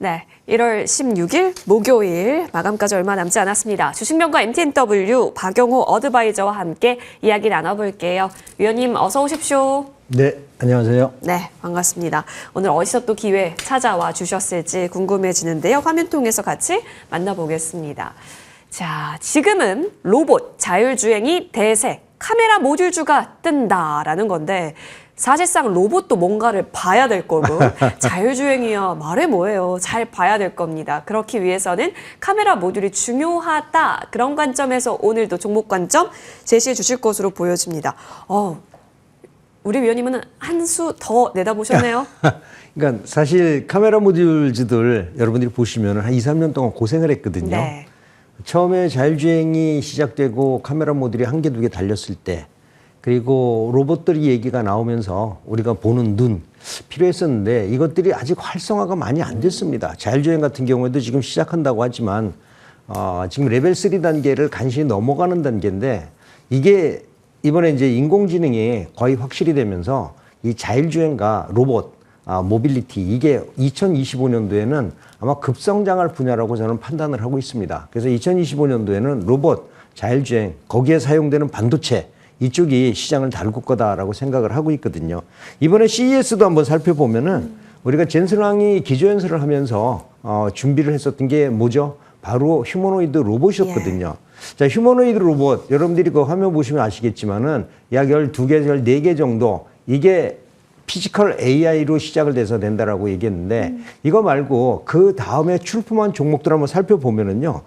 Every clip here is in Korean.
네, 1월 16일 목요일 마감까지 얼마 남지 않았습니다. 주식명가 MTNW 박영호 어드바이저와 함께 이야기 나눠볼게요. 위원님 어서 오십시오. 네, 안녕하세요. 네, 반갑습니다. 오늘 어디서 또 기회 찾아와 주셨을지 궁금해지는데요. 화면 통해서 같이 만나보겠습니다. 자, 지금은 로봇, 자율주행이 대세, 카메라 모듈주가 뜬다라는 건데 사실상 로봇도 뭔가를 봐야 될 거고 자율주행이야 말해 뭐예요. 잘 봐야 될 겁니다. 그렇기 위해서는 카메라 모듈이 중요하다. 그런 관점에서 오늘도 종목 관점 제시해 주실 것으로 보여집니다. 우리 위원님은 한 수 더 내다보셨네요. 그러니까 사실 카메라 모듈즈들 여러분들이 보시면 한 2, 3년 동안 고생을 했거든요. 네. 처음에 자율주행이 시작되고 카메라 모듈이 한 개, 두 개 달렸을 때 그리고 로봇들이 얘기가 나오면서 우리가 보는 눈 필요했었는데 이것들이 아직 활성화가 많이 안 됐습니다. 자율주행 같은 경우에도 지금 시작한다고 하지만 지금 레벨 3 단계를 간신히 넘어가는 단계인데 이게 이번에 이제 인공지능이 거의 확실히 되면서 이 자율주행과 로봇, 모빌리티 이게 2025년도에는 아마 급성장할 분야라고 저는 판단을 하고 있습니다. 그래서 2025년도에는 로봇, 자율주행, 거기에 사용되는 반도체 이쪽이 시장을 다룰 거다라고 생각을 하고 있거든요. 이번에 CES도 한번 살펴보면은 우리가 젠슨왕이 기조연설을 하면서 준비를 했었던 게 뭐죠? 바로 휴머노이드 로봇이었거든요. 자, 휴머노이드 로봇 여러분들이 그 화면 보시면 아시겠지만은 약 12개, 14개 정도 이게 피지컬 AI로 시작을 돼서 된다라고 얘기했는데 이거 말고 그 다음에 출품한 종목들 한번 살펴보면은요.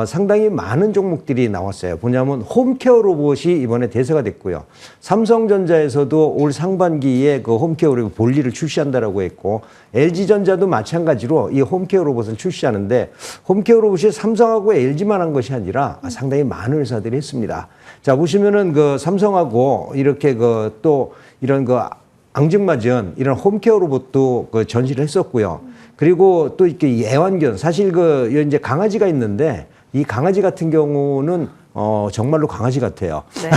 상당히 많은 종목들이 나왔어요. 뭐냐면 홈케어 로봇이 이번에 대세가 됐고요. 삼성전자에서도 올 상반기에 그 홈케어 로봇 볼리를 출시한다라고 했고 LG전자도 마찬가지로 이 홈케어 로봇을 출시하는데 홈케어 로봇이 삼성하고 LG만 한 것이 아니라 상당히 많은 회사들이 했습니다. 자, 보시면은 그 삼성하고 이렇게 그 또 이런 그 앙증맞은 이런 홈케어 로봇도 그 전시를 했었고요. 그리고 또 이렇게 애완견 사실 그 이제 강아지가 있는데 이 강아지 같은 경우는 정말로 강아지 같아요. 네.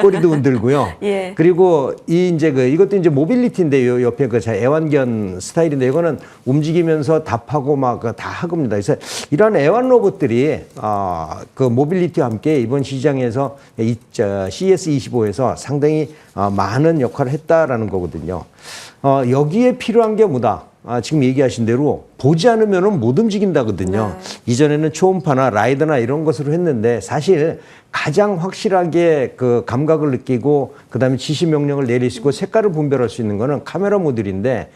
꼬리도 흔들고요. 예. 그리고 이제 이것도 이제 모빌리티인데 요 옆에 그 애완견 스타일인데 이거는 움직이면서 답하고 막 다 하겁니다. 그래서 이런 애완 로봇들이 그 모빌리티와 함께 이번 시장에서 CES25에서 상당히 많은 역할을 했다라는 거거든요. 여기에 필요한 게 뭐다? 지금 얘기하신 대로 보지 않으면 못 움직인다거든요. 네. 이전에는 초음파나 라이더나 이런 것으로 했는데 사실 가장 확실하게 그 감각을 느끼고 그다음에 지시 명령을 내릴 수 있고 색깔을 분별할 수 있는 거는 카메라 모듈인데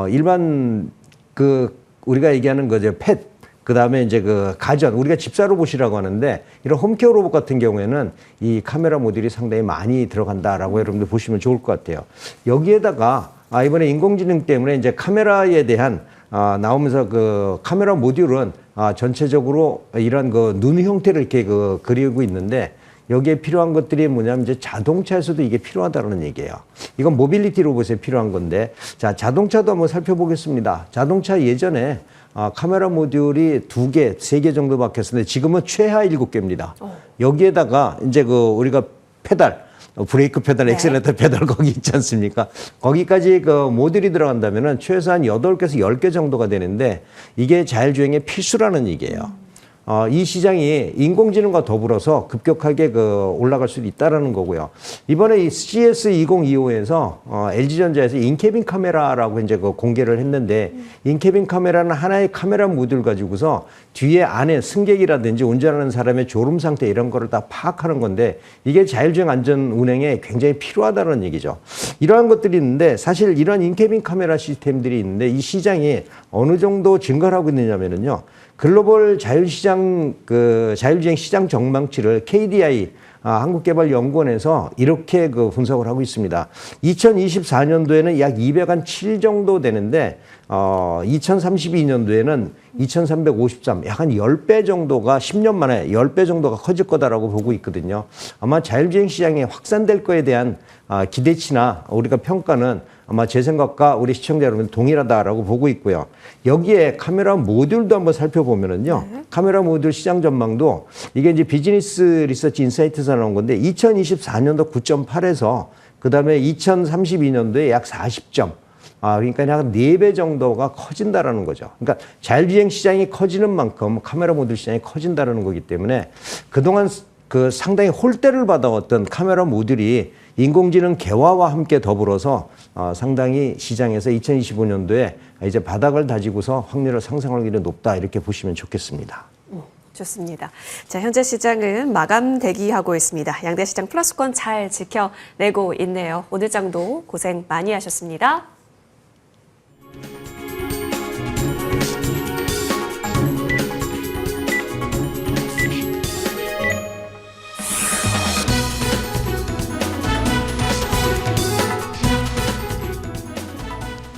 일반 그 우리가 얘기하는 거죠. 펫 그다음에 이제 그 가전 우리가 집사 로봇이라고 하는데 이런 홈케어 로봇 같은 경우에는 이 카메라 모듈이 상당히 많이 들어간다라고 여러분들 보시면 좋을 것 같아요. 여기에다가 이번에 인공지능 때문에 이제 카메라에 대한 나오면서 그 카메라 모듈은 전체적으로 이런 그 눈 형태를 이렇게 그리고 있는데 여기에 필요한 것들이 뭐냐면 이제 자동차에서도 이게 필요하다는 얘기예요. 이건 모빌리티 로봇에 필요한 건데 자, 자동차도 한번 살펴보겠습니다. 자동차 예전에 카메라 모듈이 2개, 3개 정도 박혔었는데 지금은 최하 7개입니다. 여기에다가 이제 그 우리가 페달 브레이크 페달, 엑셀레이터 페달 거기 있지 않습니까? 거기까지 그 모듈이 들어간다면은 최소한 8개에서 10개 정도가 되는데 이게 자율주행의 필수라는 얘기예요. 이 시장이 인공지능과 더불어서 급격하게 올라갈 수도 있다라는 거고요. 이번에 이 CS2025에서 LG전자에서 인캐빈 카메라라고 이제 공개를 했는데 인캐빈 카메라는 하나의 카메라 모듈 가지고서 뒤에 안에 승객이라든지 운전하는 사람의 졸음 상태 이런 거를 다 파악하는 건데 이게 자율주행 안전 운행에 굉장히 필요하다는 얘기죠. 이러한 것들이 있는데 사실 이런 인캐빈 카메라 시스템들이 있는데 이 시장이 어느 정도 증가를 하고 있느냐면요. 글로벌 자율주행 시장 전망치를 KDI 한국개발연구원에서 이렇게 분석을 하고 있습니다. 2024년도에는 약 207 정도 되는데 2032년도에는 2353, 약 한 10배 정도가 10년 만에 10배 정도가 커질 거다라고 보고 있거든요. 아마 자율주행 시장이 확산될 거에 대한 기대치나 우리가 평가는 아마 제 생각과 우리 시청자 여러분 동일하다라고 보고 있고요. 여기에 카메라 모듈도 한번 살펴보면은요. 네. 카메라 모듈 시장 전망도 이게 이제 비즈니스 리서치 인사이트에서 나온 건데 2024년도 9.8에서 그다음에 2032년도에 약 40점. 그러니까 약 4배 정도가 커진다라는 거죠. 그러니까 자율주행 시장이 커지는 만큼 카메라 모듈 시장이 커진다라는 거기 때문에 그동안 그 상당히 홀대를 받아왔던 카메라 모듈이 인공지능 개화와 함께 더불어서 상당히 시장에서 2025년도에 이제 바닥을 다지고서 확률을 상승할 확률이 높다 이렇게 보시면 좋겠습니다. 좋습니다. 자, 현재 시장은 마감 대기하고 있습니다. 양대 시장 플러스권 잘 지켜내고 있네요. 오늘 장도 고생 많이 하셨습니다.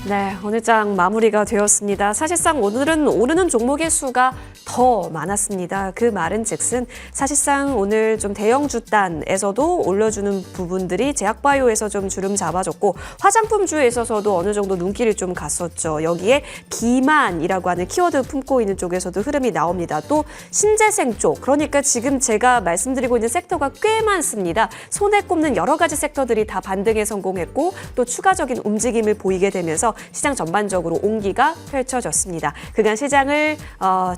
네, 오늘 장 마무리가 되었습니다. 사실상 오늘은 오르는 종목의 수가 더 많았습니다. 그 말은 즉슨 사실상 오늘 좀 대형주단에서도 올려주는 부분들이 제약바이오에서 좀 주름 잡아줬고 화장품주에 있어서도 어느 정도 눈길이 좀 갔었죠. 여기에 기만이라고 하는 키워드 품고 있는 쪽에서도 흐름이 나옵니다. 또 신재생 쪽, 그러니까 지금 제가 말씀드리고 있는 섹터가 꽤 많습니다. 손에 꼽는 여러 가지 섹터들이 다 반등에 성공했고 또 추가적인 움직임을 보이게 되면서 시장 전반적으로 온기가 펼쳐졌습니다. 그간 시장을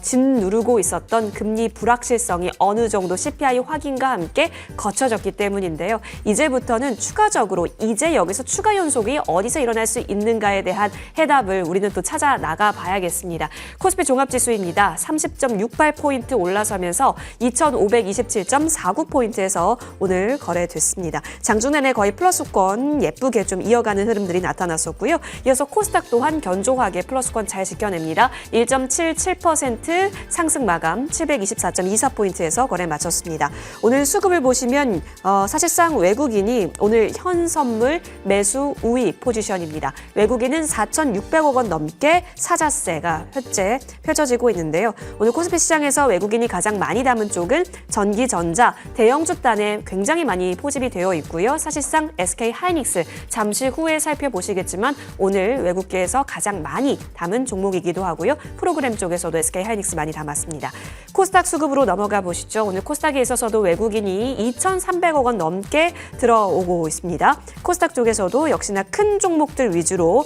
짓누르고 있었던 금리 불확실성이 어느 정도 CPI 확인과 함께 거쳐졌기 때문인데요. 이제부터는 추가적으로 이제 여기서 추가 연속이 어디서 일어날 수 있는가에 대한 해답을 우리는 또 찾아 나가 봐야겠습니다. 코스피 종합지수입니다. 30.68포인트 올라서면서 2,527.49포인트에서 오늘 거래됐습니다. 장중 내내 거의 플러스권 예쁘게 좀 이어가는 흐름들이 나타났었고요. 이어서 코스닥 또한 견조하게 플러스권 잘 지켜냅니다. 1.77% 상승 마감 724.24포인트에서 거래 마쳤습니다. 오늘 수급을 보시면 사실상 외국인이 오늘 현선물 매수 우위 포지션입니다. 외국인은 4,600억 원 넘게 사자세가 현재 펼쳐지고 있는데요. 오늘 코스피 시장에서 외국인이 가장 많이 담은 쪽은 전기전자, 대형주단에 굉장히 많이 포집이 되어 있고요. 사실상 SK 하이닉스 잠시 후에 살펴보시겠지만 오늘 외국계에서 가장 많이 담은 종목이기도 하고요. 프로그램 쪽에서도 SK 하이닉스 많이 담았습니다. 코스닥 수급으로 넘어가 보시죠. 오늘 코스닥에 있어서도 외국인이 2,300억 원 넘게 들어오고 있습니다. 코스닥 쪽에서도 역시나 큰 종목들 위주로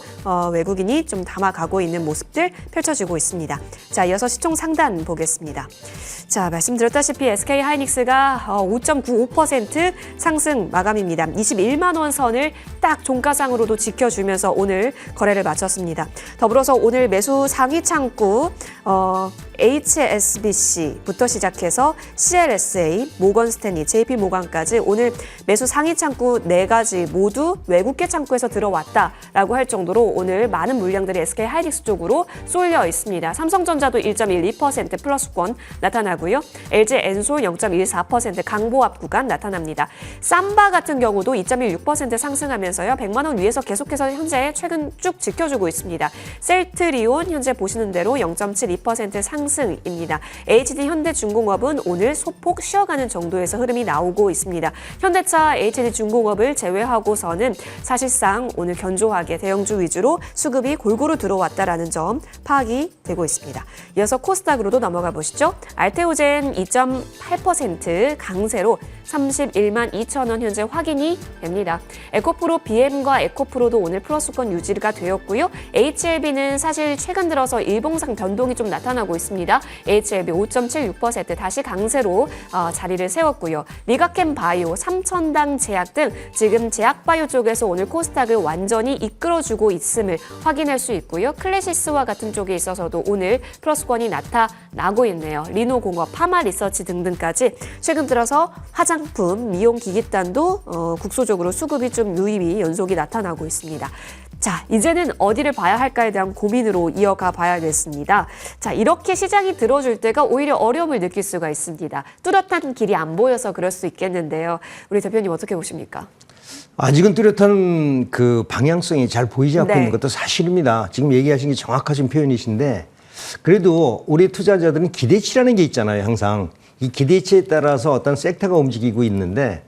외국인이 좀 담아가고 있는 모습들 펼쳐지고 있습니다. 자, 이어서 시총 상단 보겠습니다. 자, 말씀드렸다시피 SK 하이닉스가 5.95% 상승 마감입니다. 21만 원 선을 딱 종가상으로도 지켜주면서 오늘 거래를 마쳤습니다. 더불어서 오늘 매수 상위 창구 HSBC부터 시작해서 CLSA, 모건스탠리, JP모건까지 오늘 매수 상위 창구 4가지 모두 외국계 창구에서 들어왔다라고 할 정도로 오늘 많은 물량들이 SK 하이닉스 쪽으로 쏠려 있습니다. 삼성전자도 1.12% 플러스권 나타나고요. LG 엔솔 0.14% 강보합 구간 나타납니다. 삼바 같은 경우도 2.16% 상승하면서요. 100만 원 위에서 계속해서 현재 최근 쭉 지켜주고 있습니다. 셀트리온 현재 보시는 대로 0.72% 상승입니다. HD 현대중공업은 오늘 소폭 쉬어가는 정도에서 흐름이 나오고 있습니다. 현대차 HD중공업을 제외하고서는 사실상 오늘 견조하게 대형주 위주로 수급이 골고루 들어왔다라는 점 파악이 되고 있습니다. 이어서 코스닥으로도 넘어가 보시죠. 알테오젠 2.8% 강세로 31만 2천 원 현재 확인이 됩니다. 에코프로 BM과 에코프로도 오늘 플러스권 유지가 되었고요. HLB는 사실 최근 들어서 일봉상 변동이 좀 나타나고 있습니다. HLB 5.76% 다시 강세로 자리를 세웠고요. 리가캠 바이오, 삼천당 제약 등 지금 제약바이오 쪽에서 오늘 코스닥을 완전히 이끌어주고 있음을 확인할 수 있고요. 클래시스와 같은 쪽에 있어서도 오늘 플러스권이 나타나고 있네요. 리노공업, 파마리서치 등등까지 최근 들어서 화장품, 미용기기단도 국소적으로 수급이 좀 유입이 연속이 나타나고 있습니다. 자, 이제는 어디를 봐야 할까에 대한 고민으로 이어가 봐야겠습니다. 자, 이렇게 시장이 들어줄 때가 오히려 어려움을 느낄 수가 있습니다. 뚜렷한 길이 안 보여서 그럴 수 있겠는데요. 우리 대표님 어떻게 보십니까? 아직은 뚜렷한 그 방향성이 잘 보이지 않고 있는 것도 사실입니다. 지금 얘기하신 게 정확하신 표현이신데 그래도 우리 투자자들은 기대치라는 게 있잖아요. 항상. 이 기대치에 따라서 어떤 섹터가 움직이고 있는데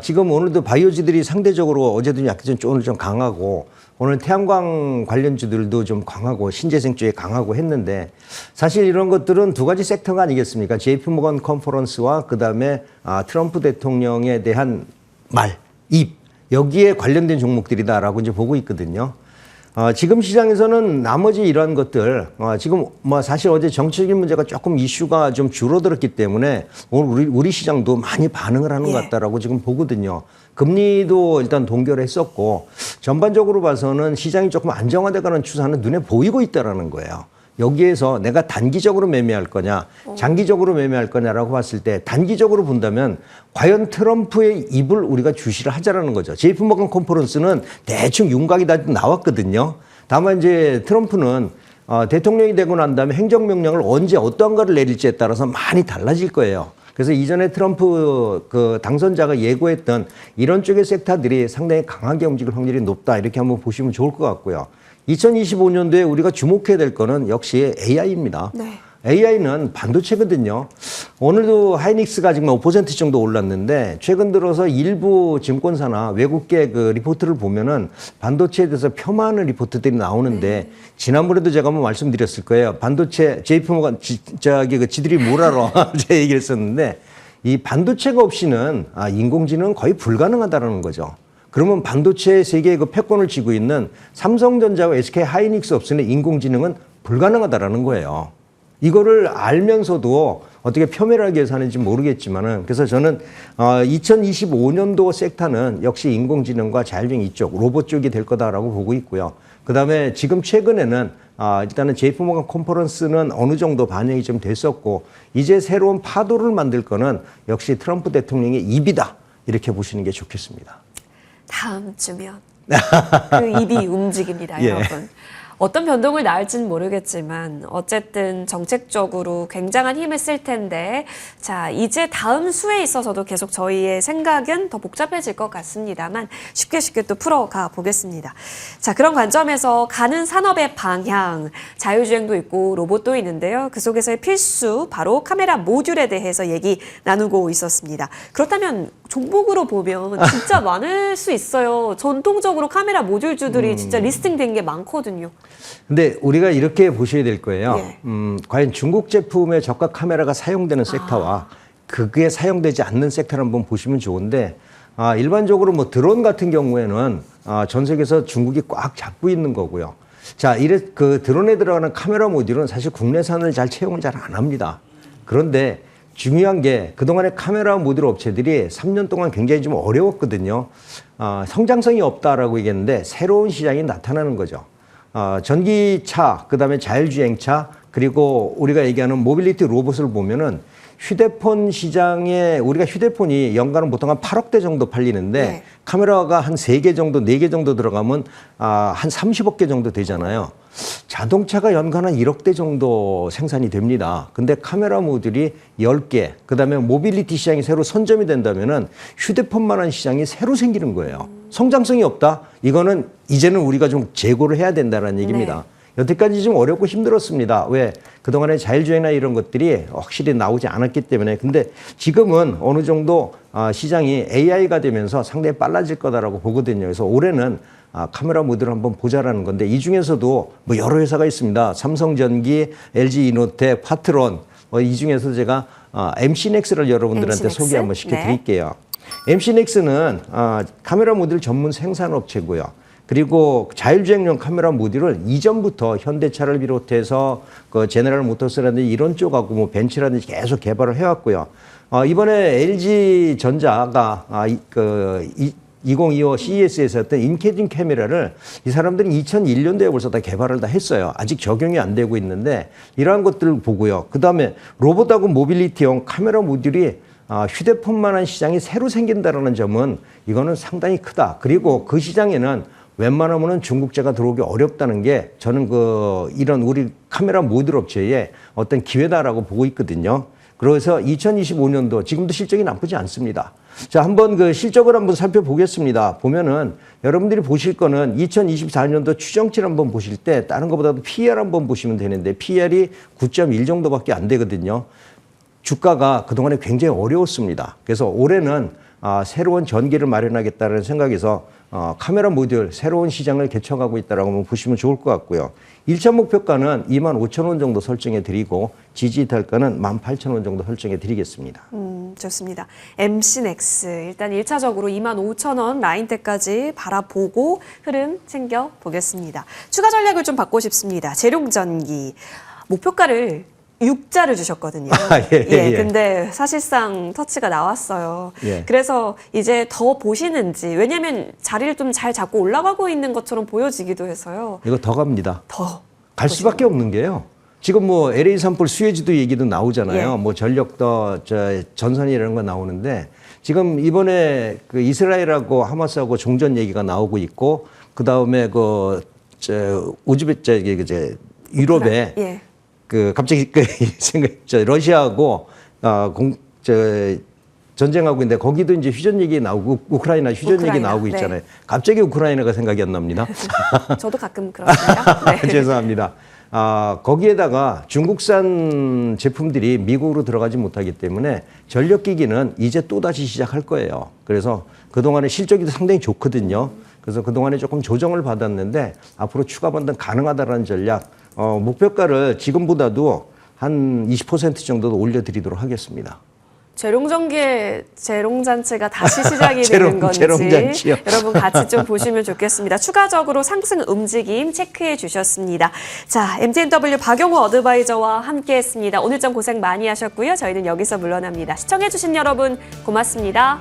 지금 오늘도 바이오주들이 상대적으로 어제도 약간 오늘 좀 강하고 오늘 태양광 관련주들도 좀 강하고 신재생 쪽에 강하고 했는데 사실 이런 것들은 두 가지 섹터가 아니겠습니까? JP모건 컨퍼런스와 그다음에 트럼프 대통령에 대한 말, 입 여기에 관련된 종목들이다라고 이제 보고 있거든요. 지금 시장에서는 나머지 이러한 것들, 지금 뭐 사실 어제 정치적인 문제가 조금 이슈가 좀 줄어들었기 때문에 오늘 우리 시장도 많이 반응을 하는 것 같다라고 지금 보거든요. 금리도 일단 동결했었고 전반적으로 봐서는 시장이 조금 안정화돼가는 추세는 눈에 보이고 있다라는 거예요. 여기에서 내가 단기적으로 매매할 거냐, 장기적으로 매매할 거냐라고 봤을 때 단기적으로 본다면 과연 트럼프의 입을 우리가 주시를 하자라는 거죠. JP모건 컨퍼런스는 대충 윤곽이 다 나왔거든요. 다만 이제 트럼프는 대통령이 되고 난 다음에 행정명령을 언제 어떠한 거를 내릴지에 따라서 많이 달라질 거예요. 그래서 이전에 트럼프 그 당선자가 예고했던 이런 쪽의 섹터들이 상당히 강하게 움직일 확률이 높다. 이렇게 한번 보시면 좋을 것 같고요. 2025년도에 우리가 주목해야 될 거는 역시 AI입니다. 네. AI는 반도체거든요. 오늘도 하이닉스가 지금 5% 정도 올랐는데 최근 들어서 일부 증권사나 외국계 그 리포트를 보면은 반도체에 대해서 폄하하는 리포트들이 나오는데 지난번에도 제가 한번 말씀드렸을 거예요. 반도체 JP모건 지들이 뭘 알아? 제가 얘기를 했었는데 이 반도체가 없이는 인공지능은 거의 불가능하다는 거죠. 그러면 반도체 세계의 그 패권을 쥐고 있는 삼성전자와 SK 하이닉스 없이는 인공지능은 불가능하다라는 거예요. 이거를 알면서도 어떻게 폄훼를 하기 위해서 하는지 모르겠지만은 그래서 저는 2025년도 섹터는 역시 인공지능과 자율주행 이쪽 로봇 쪽이 될 거다라고 보고 있고요. 그다음에 지금 최근에는 일단은 JP모건 컨퍼런스는 어느 정도 반영이 좀 됐었고 이제 새로운 파도를 만들 거는 역시 트럼프 대통령의 입이다 이렇게 보시는 게 좋겠습니다. 다음 주면 그 입이 움직입니다, 예. 여러분. 어떤 변동을 낳을지는 모르겠지만 어쨌든 정책적으로 굉장한 힘을 쓸 텐데 자 이제 다음 수에 있어서도 계속 저희의 생각은 더 복잡해질 것 같습니다만 쉽게 또 풀어가 보겠습니다. 자 그런 관점에서 가는 산업의 방향 자율주행도 있고 로봇도 있는데요. 그 속에서의 필수 바로 카메라 모듈에 대해서 얘기 나누고 있었습니다. 그렇다면 종목으로 보면 진짜 많을 수 있어요. 전통적으로 카메라 모듈주들이 진짜 리스팅된 게 많거든요. 근데 우리가 이렇게 보셔야 될 거예요. 예. 과연 중국 제품의 저가 카메라가 사용되는 섹터와 그게 사용되지 않는 섹터를 한번 보시면 좋은데 일반적으로 뭐 드론 같은 경우에는 전 세계에서 중국이 꽉 잡고 있는 거고요. 자, 그 드론에 들어가는 카메라 모듈은 사실 국내산을 잘 채용을 잘 안 합니다. 그런데 중요한 게 그동안의 카메라 모듈 업체들이 3년 동안 굉장히 좀 어려웠거든요. 성장성이 없다라고 얘기했는데 새로운 시장이 나타나는 거죠. 전기차, 그다음에 자율주행차, 그리고 우리가 얘기하는 모빌리티 로봇을 보면은 휴대폰 시장에 우리가 휴대폰이 연간은 보통 한 8억 대 정도 팔리는데 네. 카메라가 한 3개 정도, 4개 정도 들어가면 한 30억 개 정도 되잖아요. 자동차가 연간 한 1억 대 정도 생산이 됩니다. 근데 카메라 모듈이 10개, 그다음에 모빌리티 시장이 새로 선점이 된다면은 휴대폰만한 시장이 새로 생기는 거예요. 성장성이 없다? 이거는 이제는 우리가 좀 재고를 해야 된다는 얘기입니다. 여태까지 좀 어렵고 힘들었습니다. 왜? 그동안에 자율주행이나 이런 것들이 확실히 나오지 않았기 때문에. 근데 지금은 어느 정도 시장이 AI가 되면서 상당히 빨라질 거다라고 보거든요. 그래서 올해는 카메라 모듈을 한번 보자라는 건데 이 중에서도 뭐 여러 회사가 있습니다. 삼성전기, LG이노텍, 파트론 이 중에서 제가 MC넥스를 여러분들한테 MC넥스? 소개 한번 시켜드릴게요. MC넥스는 카메라 모듈 전문 생산업체고요. 그리고 자율주행용 카메라 모듈을 이전부터 현대차를 비롯해서 그 제너럴 모터스라든지 이런 쪽하고 뭐 벤츠라든지 계속 개발을 해왔고요. 이번에 LG전자가 2025 CES에서 했던 인캐딩 카메라를 이 사람들이 2001년도에 벌써 다 개발을 다 했어요. 아직 적용이 안 되고 있는데 이러한 것들을 보고요. 그 다음에 로봇하고 모빌리티용 카메라 모듈이 휴대폰만한 시장이 새로 생긴다는 점은 이거는 상당히 크다. 그리고 그 시장에는 웬만하면은 중국제가 들어오기 어렵다는 게 저는 이런 우리 카메라 모듈 업체의 어떤 기회다라고 보고 있거든요. 그래서 2025년도 지금도 실적이 나쁘지 않습니다. 자, 한번 그 실적을 한번 살펴보겠습니다. 보면은 여러분들이 보실 거는 2024년도 추정치를 한번 보실 때 다른 것보다도 PER 한번 보시면 되는데 PER이 9.1 정도밖에 안 되거든요. 주가가 그동안에 굉장히 어려웠습니다. 그래서 올해는 새로운 전기를 마련하겠다는 생각에서 카메라 모듈 새로운 시장을 개척하고 있다라고 보시면 좋을 것 같고요. 1차 목표가는 25,000원 정도 설정해 드리고 지지이탈가는 18,000원 정도 설정해 드리겠습니다. 좋습니다. MC넥스 일단 1차적으로 25,000원 라인대까지 바라보고 흐름 챙겨보겠습니다. 추가 전략을 좀 받고 싶습니다. 재룡전기 목표가를 6자를 주셨거든요. 예. 근데 사실상 터치가 나왔어요. 예. 그래서 이제 더 보시는지, 왜냐면 자리를 좀 잘 잡고 올라가고 있는 것처럼 보여지기도 해서요. 이거 더 갑니다. 더 갈 수밖에 없는 게요. 지금 뭐 LA 산불 수혜지도 얘기도 나오잖아요. 예. 뭐 전력도 전선이라는 거 나오는데 지금 이번에 그 이스라엘하고 하마스하고 종전 얘기가 나오고 있고 그 다음에 유럽에 예. 그 갑자기 그 러시아하고 전쟁하고 있는데 거기도 이제 휴전 얘기 나오고 우크라이나 휴전 얘기 나오고 있잖아요. 네. 갑자기 우크라이나가 생각이 안 납니다. 저도 가끔 그렇습니다. 네. 죄송합니다. 거기에다가 중국산 제품들이 미국으로 들어가지 못하기 때문에 전력기기는 이제 또다시 시작할 거예요. 그래서 그동안에 실적이 상당히 좋거든요. 그래서 그동안에 조금 조정을 받았는데 앞으로 추가 반등 가능하다라는 전략, 목표가를 지금보다도 한 20% 정도 올려드리도록 하겠습니다. 재롱전기의 재롱잔치가 다시 시작이 재롱- 되는 건지 재롱잔치요. 여러분 같이 좀 보시면 좋겠습니다. 추가적으로 상승 움직임 체크해 주셨습니다. 자, MTNW 박용호 어드바이저와 함께했습니다. 오늘 좀 고생 많이 하셨고요. 저희는 여기서 물러납니다. 시청해 주신 여러분 고맙습니다.